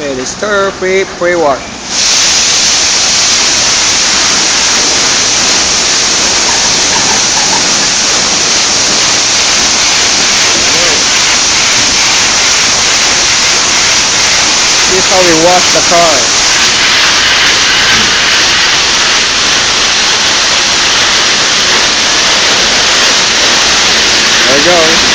Okay, the stir-free pre-wash. This is how we wash the car. There you go.